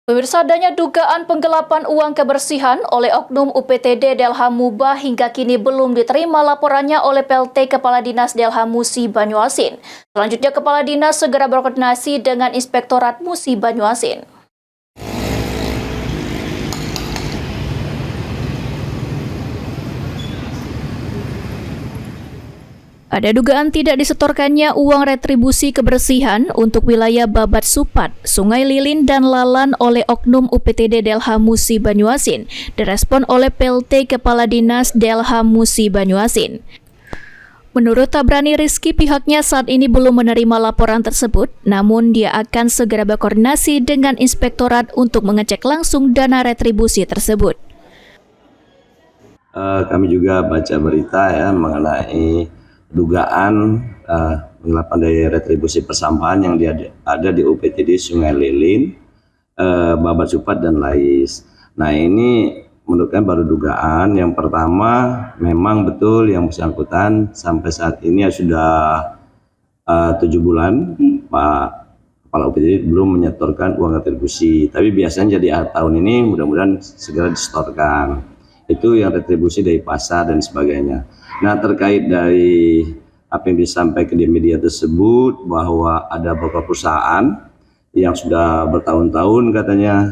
Pemirsa, adanya dugaan penggelapan uang kebersihan oleh oknum UPTD Delha Muba hingga kini belum diterima laporannya oleh PLT Kepala Dinas Delha Musi Banyuasin. Selanjutnya, Kepala Dinas segera berkoordinasi dengan Inspektorat Musi Banyuasin. Ada dugaan tidak disetorkannya uang retribusi kebersihan untuk wilayah Babat Supat, Sungai Lilin, dan Lalan oleh oknum UPTD Delha Musi Banyuasin, direspon oleh PLT Kepala Dinas Delha Musi Banyuasin. Menurut Tabrani Rizky, pihaknya saat ini belum menerima laporan tersebut, namun dia akan segera berkoordinasi dengan Inspektorat untuk mengecek langsung dana retribusi tersebut. Kami juga baca berita mengenai dugaan penggelapan dari retribusi persampahan yang ada di UPTD Sungai Lilin, Babat Supat, dan Lais. Nah, ini menurut kami baru dugaan. Yang pertama, memang betul yang bersangkutan sampai saat ini sudah 7 bulan Pak Kepala UPTD belum menyetorkan uang retribusi. Tapi biasanya jadi tahun ini mudah-mudahan segera disetorkan. Itu yang retribusi dari pasar dan sebagainya. Nah, terkait dari apa yang disampaikan di media tersebut bahwa ada beberapa perusahaan yang sudah bertahun-tahun katanya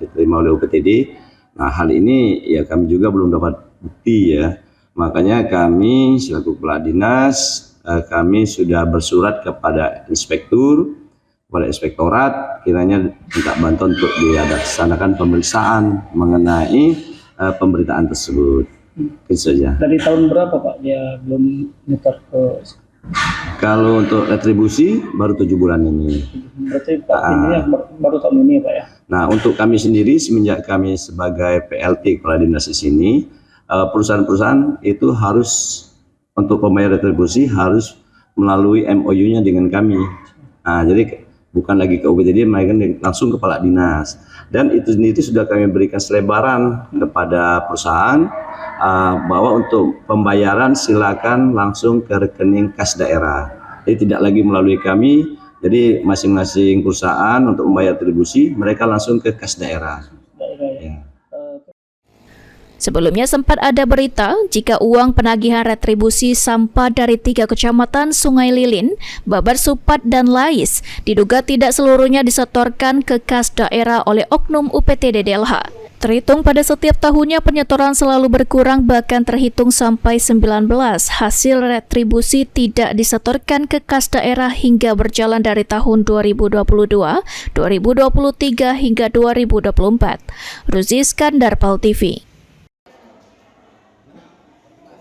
diterima oleh UPTD. Nah, hal ini ya kami juga belum dapat bukti ya. Makanya kami selaku Kepala Dinas kami sudah bersurat kepada Inspektur, kepada Inspektorat, kiranya minta bantuan untuk dilaksanakan pemeriksaan mengenai pemberitaan tersebut. Itu saja. Dari tahun berapa Pak dia belum nyetor ke? Kalau untuk retribusi baru 7 bulan ini. Berarti Pak ini baru tahun ini Pak ya? Nah, untuk kami sendiri semenjak kami sebagai PLT Kepala Dinas di sini, perusahaan-perusahaan itu harus untuk pembayar retribusi harus melalui MOU-nya dengan kami. Nah, jadi bukan lagi ke UPTD, mereka langsung Kepala Dinas. Dan itu sendiri sudah kami berikan selebaran kepada perusahaan bahwa untuk pembayaran silakan langsung ke rekening kas daerah. Jadi tidak lagi melalui kami. Jadi masing-masing perusahaan untuk membayar retribusi mereka langsung ke kas daerah. Ya. Sebelumnya sempat ada berita jika uang penagihan retribusi sampah dari 3 kecamatan Sungai Lilin, Babat Supat, dan Lais diduga tidak seluruhnya disetorkan ke kas daerah oleh oknum UPTD Delha. Terhitung pada setiap tahunnya penyetoran selalu berkurang, bahkan terhitung sampai 19 hasil retribusi tidak disetorkan ke kas daerah hingga berjalan dari tahun 2022, 2023 hingga 2024. Ruzi Iskandar, PAL TV.